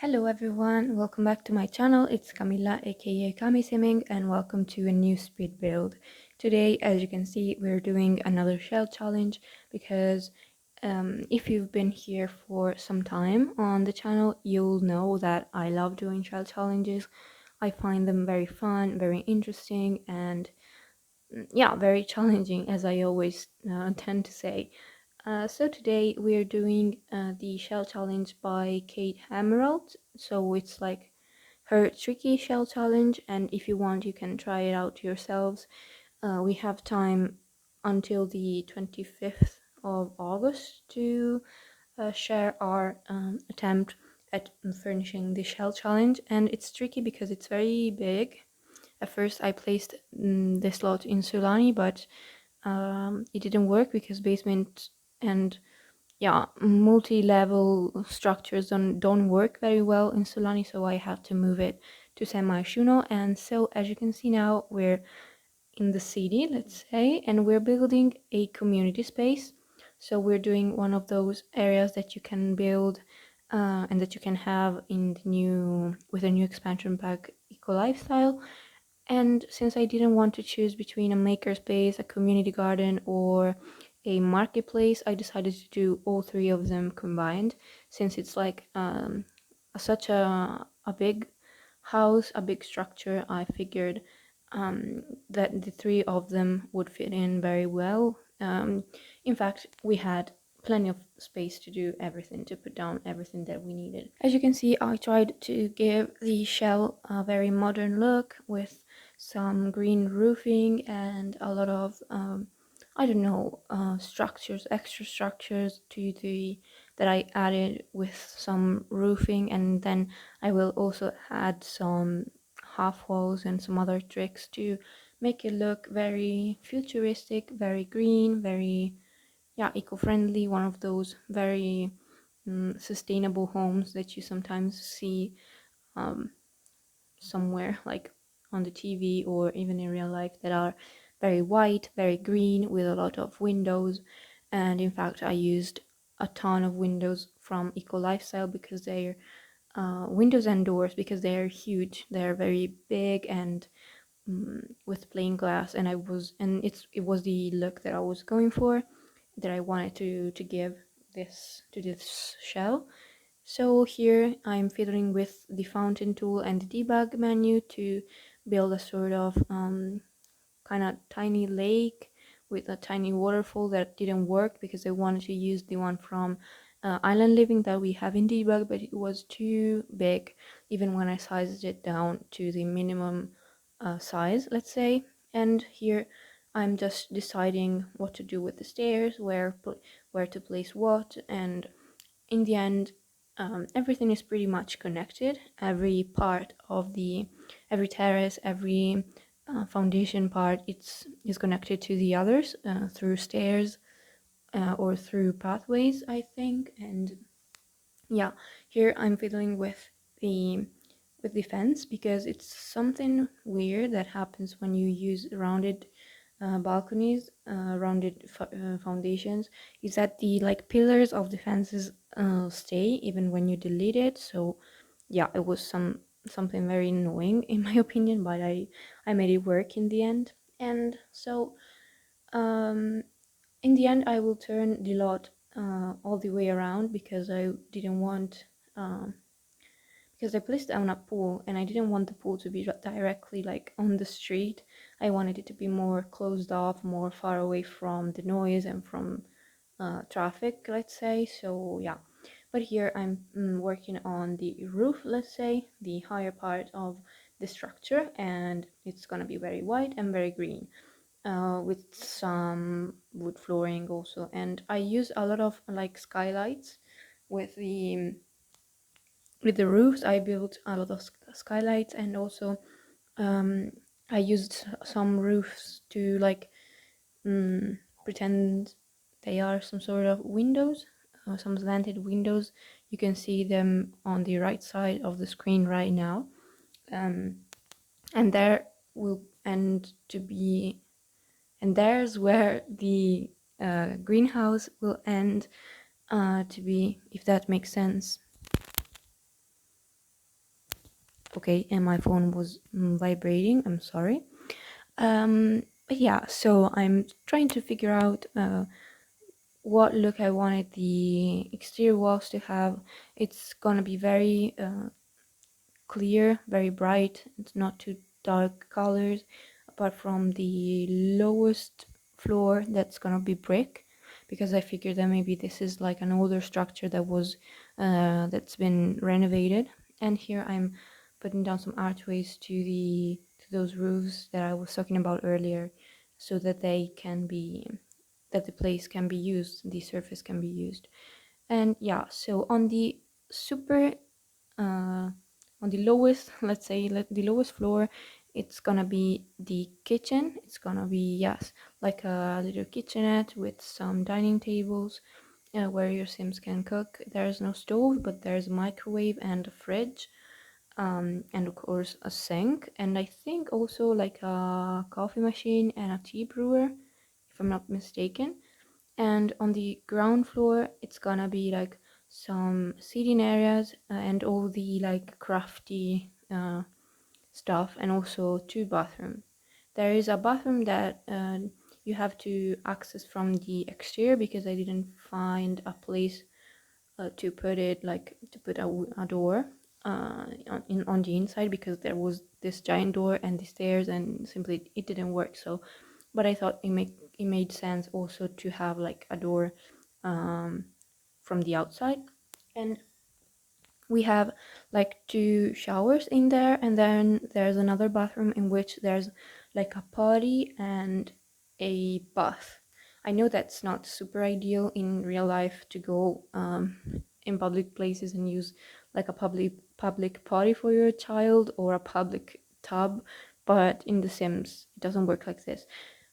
Hello everyone, welcome back to my channel. It's Camilla aka CamiSimming and welcome to a new speed build. Today, as you can see, we're doing another shell challenge because if you've been here for some time on the channel, you'll know that I love doing shell challenges. I find them very fun, very interesting, and yeah, very challenging, as I always tend to say. So today we're doing the shell challenge by Kate Emerald. So it's like her tricky shell challenge, and if you want you can try it out yourselves. We have time until the 25th of August to share our attempt at furnishing the shell challenge, and it's tricky because it's very big. At first I placed the slot in Solani, but it didn't work because basement and yeah, multi-level structures don't work very well in Solani, so I have to move it to Myshuno. And so as you can see now, we're in the city, let's say, and we're building a community space. So we're doing one of those areas that you can build and that you can have in the new with a new expansion pack eco lifestyle. And since I didn't want to choose between a makerspace, a community garden, or a marketplace, I decided to do all three of them combined. Since it's like such a big house, a big structure, I figured that the three of them would fit in very well. In fact, we had plenty of space to do everything, to put down everything that we needed. As you can see, I tried to give the shell a very modern look with some green roofing and a lot of I don't know, structures, extra structures to the that I added with some roofing, and then I will also add some half walls and some other tricks to make it look very futuristic, very green, very yeah, eco-friendly, one of those very sustainable homes that you sometimes see um, somewhere like on the TV or even in real life that are very white, very green with a lot of windows. And in fact, I used a ton of windows from Eco Lifestyle because they're windows and doors because they're huge. They're very big and with plain glass, and it was the look that I was going for, that I wanted to give this to this shell. So here I'm fiddling with the fountain tool and the debug menu to build a sort of kind of tiny lake with a tiny waterfall that didn't work because I wanted to use the one from Island Living that we have in debug, but it was too big even when I sized it down to the minimum size, let's say. And here I'm just deciding what to do with the stairs, where to place what, and in the end everything is pretty much connected. Every part of every terrace, every foundation part, is connected to the others through stairs or through pathways, I think. And yeah, here I'm fiddling the with the fence because it's something weird that happens when you use rounded balconies, rounded foundations, is that the like pillars of the fences stay even when you delete it. So yeah, it was something very annoying in my opinion, but I made it work in the end. And so um in the end I will turn the lot all the way around because I didn't want because I placed it on a pool and I didn't want the pool to be directly like on the street. I wanted it to be more closed off, more far away from the noise and from traffic, let's say. So yeah, but here I'm working on the roof, let's say, the higher part of the structure, and it's gonna be very white and very green with some wood flooring also. And I use a lot of like skylights with the roofs. I built a lot of skylights, and also I used some roofs to like pretend they are some sort of windows, some slanted windows. You can see them on the right side of the screen right now, and there will end to be, and there's where the greenhouse will end to be, if that makes sense. Okay, and my phone was vibrating. I'm sorry. But yeah, so I'm trying to figure out what look I wanted the exterior walls to have. It's gonna be very clear, very bright. It's not too dark colors. Apart from the lowest floor, that's gonna be brick, because I figured that maybe this is like an older structure that was that's been renovated. And here I'm putting down some archways to those roofs that I was talking about earlier, so that they can be that the place can be used, the surface can be used. And yeah, so on the super on the lowest, let's say the lowest floor, it's gonna be the kitchen. It's gonna be, yes, like a little kitchenette with some dining tables where your sims can cook. There's no stove, but there's a microwave and a fridge, and of course a sink, and I think also like a coffee machine and a tea brewer, if I'm not mistaken. And on the ground floor, it's gonna be like some seating areas and all the like crafty stuff, and also two bathrooms. There is a bathroom that you have to access from the exterior, because I didn't find a place to put it, like to put a door on the inside, because there was this giant door and the stairs, and simply it didn't work. So, but I thought it made sense also to have like a door um, from the outside. And we have like two showers in there, and then there's another bathroom in which there's like a potty and a bath. I know that's not super ideal in real life to go in public places and use like a public potty for your child, or a public tub, but in The Sims it doesn't work like this.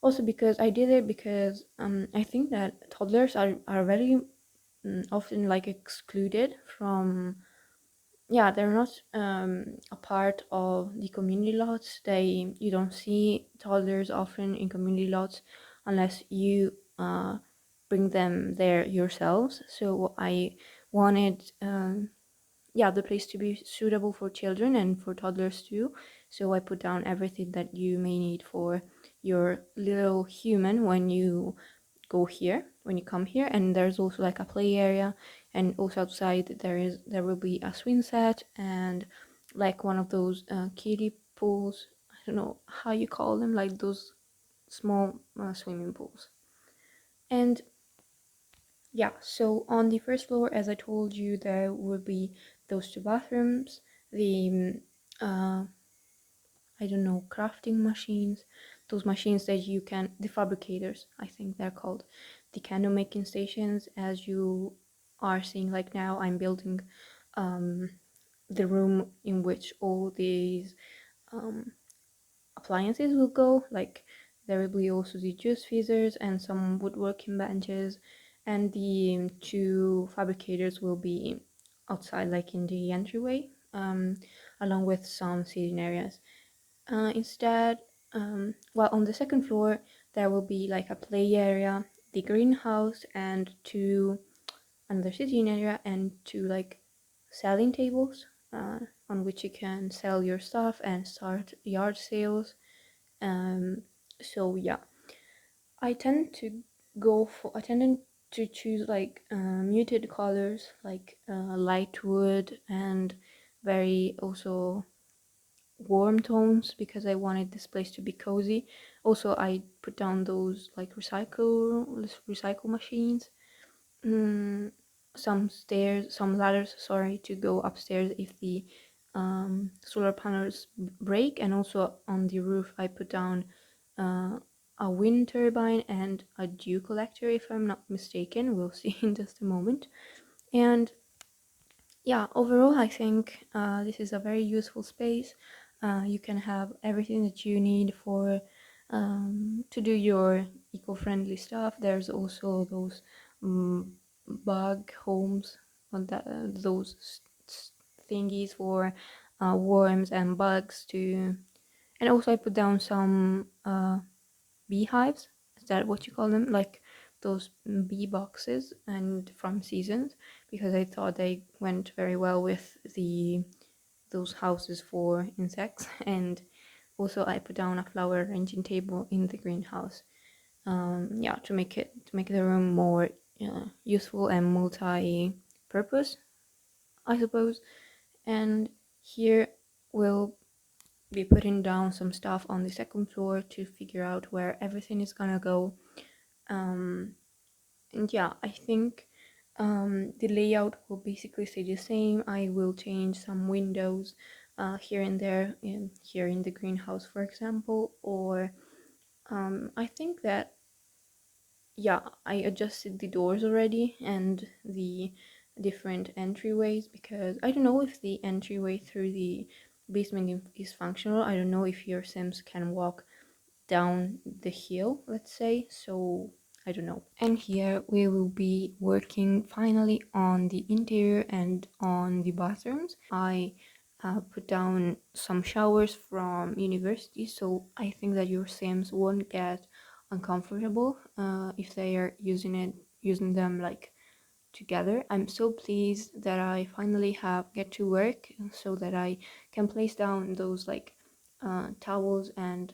Also, because I did it because I think that toddlers are very often like excluded from, yeah, they're not a part of the community lots. You don't see toddlers often in community lots unless you bring them there yourselves. So I wanted yeah, the place to be suitable for children and for toddlers too. So I put down everything that you may need for your little human when you come here. And there's also like a play area, and also outside there will be a swing set and like one of those kiddie pools. I don't know how you call them, like those small swimming pools. And yeah, so on the first floor, as I told you, there will be those two bathrooms, the I don't know, crafting machines, those machines that you can, the fabricators, I think they're called, the candle making stations. As you are seeing, like now I'm building the room in which all these appliances will go. Like there will be also the juice freezers and some woodworking benches, and the two fabricators will be outside, like in the entryway, along with some seating areas. Instead, well, on the second floor, there will be like a play area, the greenhouse, and another sitting area, and two like selling tables on which you can sell your stuff and start yard sales. So yeah, I tend to choose like muted colors, like light wood and very also warm tones, because I wanted this place to be cozy. Also, I put down those like recycle machines, mm, some ladders, sorry, to go upstairs if the solar panels break. And also on the roof, I put down uh, a wind turbine and a dew collector, if I'm not mistaken. We'll see in just a moment. And yeah, overall, I think this is a very useful space. You can have everything that you need for to do your eco-friendly stuff. There's also those bug homes, on those thingies for worms and bugs to. And also, I put down some beehives. Is that what you call them? Like those bee boxes and from seasons, because I thought they went very well with those houses for insects. And also I put down a flower arranging table in the greenhouse, yeah, to make the room more useful and multi-purpose, I suppose. And here we'll be putting down some stuff on the second floor to figure out where everything is gonna go. And yeah, I think the layout will basically stay the same. I will change some windows here and there, here in the greenhouse, for example. Or I think that, yeah, I adjusted the doors already and the different entryways, because I don't know if the entryway through the basement is functional. I don't know if your Sims can walk down the hill, let's say. So I don't know. And here we will be working finally on the interior and on the bathrooms. I put down some showers from university, so I think that your Sims won't get uncomfortable if they are using them like together. I'm so pleased that I finally have get to work so that I can place down those like towels and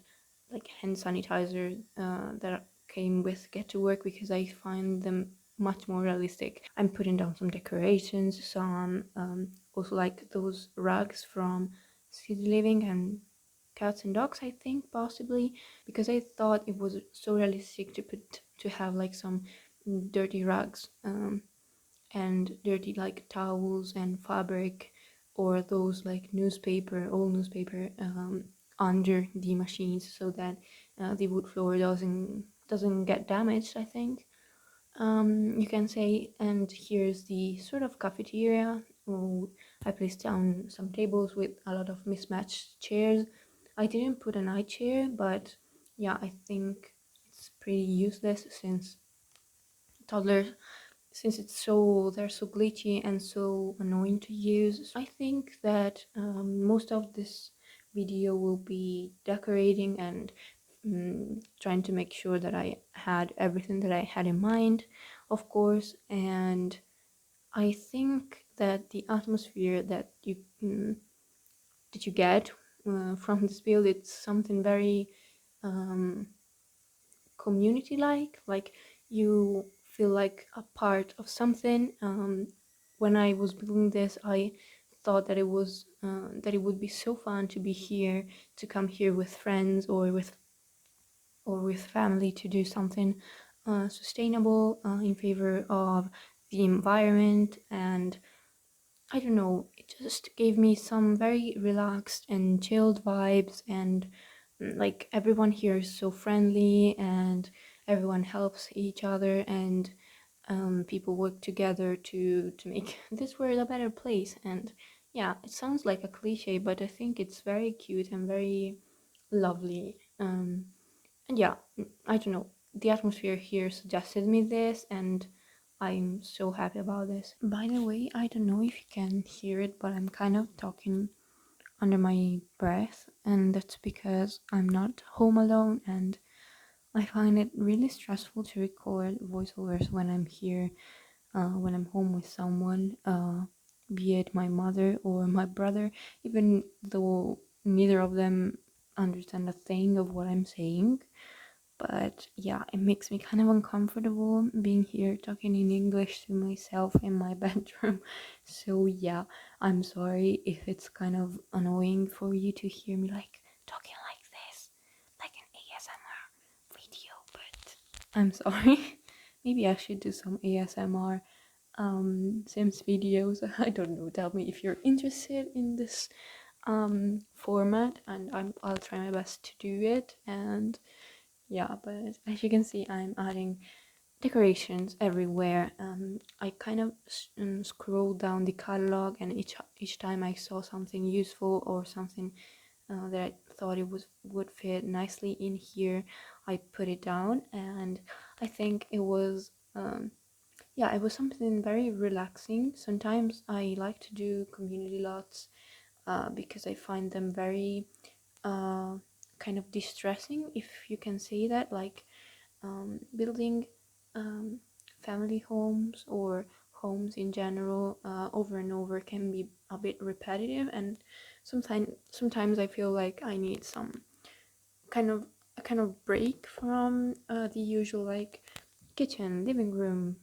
like hand sanitizer that came with get to work, because I find them much more realistic. I'm putting down some decorations, some also like those rugs from city living and cats and dogs, I think, possibly, because I thought it was so realistic to have like some dirty rugs and dirty like towels and fabric, or those like old newspaper under the machines, so that the wood floor doesn't get damaged, I think, you can say. And here's the sort of cafeteria. Oh, I placed down some tables with a lot of mismatched chairs. I didn't put an eye chair, but yeah, I think it's pretty useless since toddlers, since they're so glitchy and so annoying to use. I think that most of this video will be decorating and trying to make sure that I had everything that I had in mind, of course. And I think that the atmosphere that you get from this build, it's something very um, community like you feel like a part of something. When I was building this, I thought that it would be so fun to be here, to come here with friends or with family, to do something sustainable in favor of the environment. And I don't know, it just gave me some very relaxed and chilled vibes. And like everyone here is so friendly and everyone helps each other, and people work together to make this world a better place. And yeah, it sounds like a cliche, but I think it's very cute and very lovely. And yeah, I don't know, the atmosphere here suggested me this, and I'm so happy about this. By the way, I don't know if you can hear it, but I'm kind of talking under my breath, and that's because I'm not home alone, and I find it really stressful to record voiceovers when I'm here, when I'm home with someone, be it my mother or my brother, even though neither of them understand a thing of what I'm saying. But yeah, it makes me kind of uncomfortable being here talking in English to myself in my bedroom. So yeah, I'm sorry if it's kind of annoying for you to hear me like talking like this, like an ASMR video, but I'm sorry. Maybe I should do some ASMR Sims videos. I don't know. Tell me if you're interested in this format, and I'll try my best to do it. And yeah, but as you can see, I'm adding decorations everywhere. I kind of scrolled down the catalog, and each time I saw something useful or something that I thought would fit nicely in here, I put it down. And I think it was yeah, it was something very relaxing. Sometimes I like to do community lots because I find them very uh, kind of distressing, if you can say that. Like building family homes or homes in general over and over can be a bit repetitive, and sometimes I feel like I need some kind of a kind of break from the usual like kitchen, living room,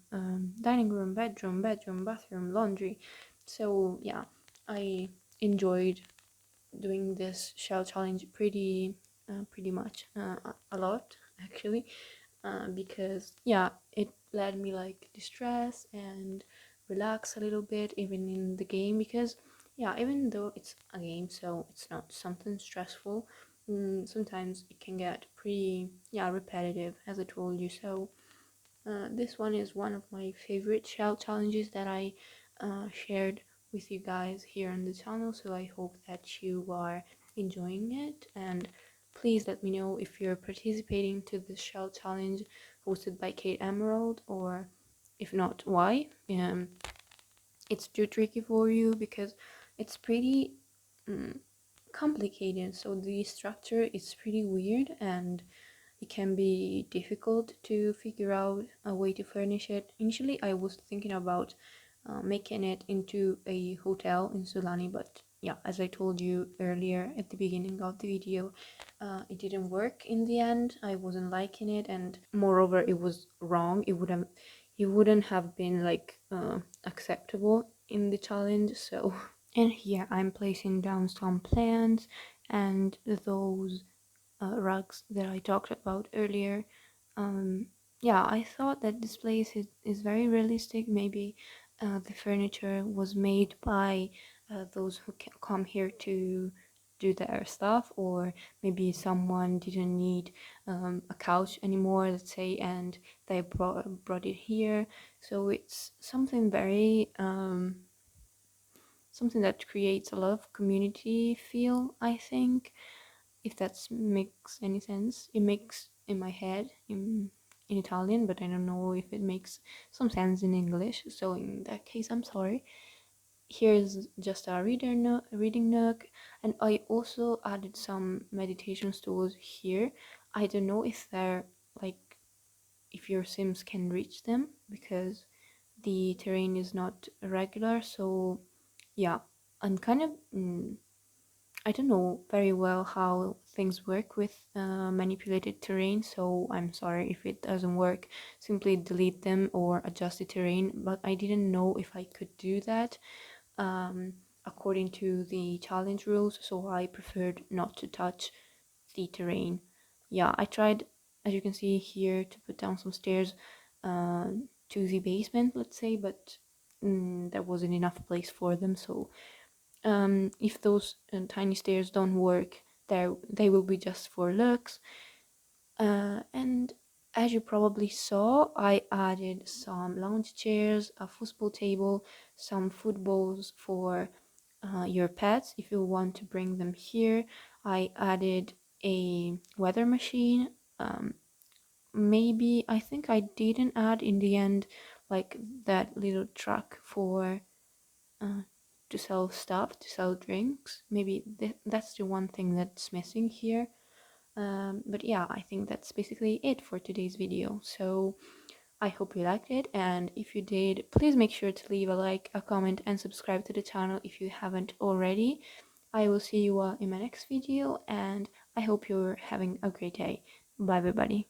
dining room, bedroom, bathroom, laundry. So yeah, I enjoyed doing this shell challenge pretty much a lot actually, because yeah, it let me like distress and relax a little bit even in the game, because yeah, even though it's a game so it's not something stressful, sometimes it can get pretty yeah repetitive as I told you. So this one is one of my favorite shell challenges that I shared with you guys here on the channel, so I hope that you are enjoying it, and please let me know if you're participating to this shell challenge hosted by Kate Emerald, or if not, why. It's too tricky for you because it's pretty complicated, so the structure is pretty weird and it can be difficult to figure out a way to furnish it. Initially, I was thinking about making it into a hotel in Sulani, but yeah, as I told you earlier at the beginning of the video, it didn't work in the end. I wasn't liking it, and moreover, it was wrong. It wouldn't have been like acceptable in the challenge. So, and here I'm placing down some plants and those rugs that I talked about earlier. Yeah, I thought that this place is very realistic. Maybe the furniture was made by those who come here to do their stuff, or maybe someone didn't need a couch anymore, let's say, and they brought it here. So it's something very something that creates a lot of community feel, I think, if that makes any sense. It makes in my head in Italian, but I don't know if it makes some sense in English. So in that case, I'm sorry. Here's just a reading nook, and I also added some meditation stools here. I don't know if they're like if your Sims can reach them because the terrain is not regular. So yeah, I'm kind of I don't know very well how things work with manipulated terrain, so I'm sorry if it doesn't work. Simply delete them or adjust the terrain, but I didn't know if I could do that according to the challenge rules, so I preferred not to touch the terrain. Yeah, I tried, as you can see here, to put down some stairs to the basement, let's say, but there wasn't enough place for them, so if those tiny stairs don't work, they will be just for looks. And as you probably saw, I added some lounge chairs, a football table, some food bowls for your pets if you want to bring them here. I added a weather machine. Maybe I think I didn't add in the end like that little truck for uh, to sell stuff, to sell drinks. Maybe that's the one thing that's missing here. But yeah, I think that's basically it for today's video. So I hope you liked it, and if you did, please make sure to leave a like, a comment, and subscribe to the channel if you haven't already. I will see you in my next video, and I hope you're having a great day. Bye everybody.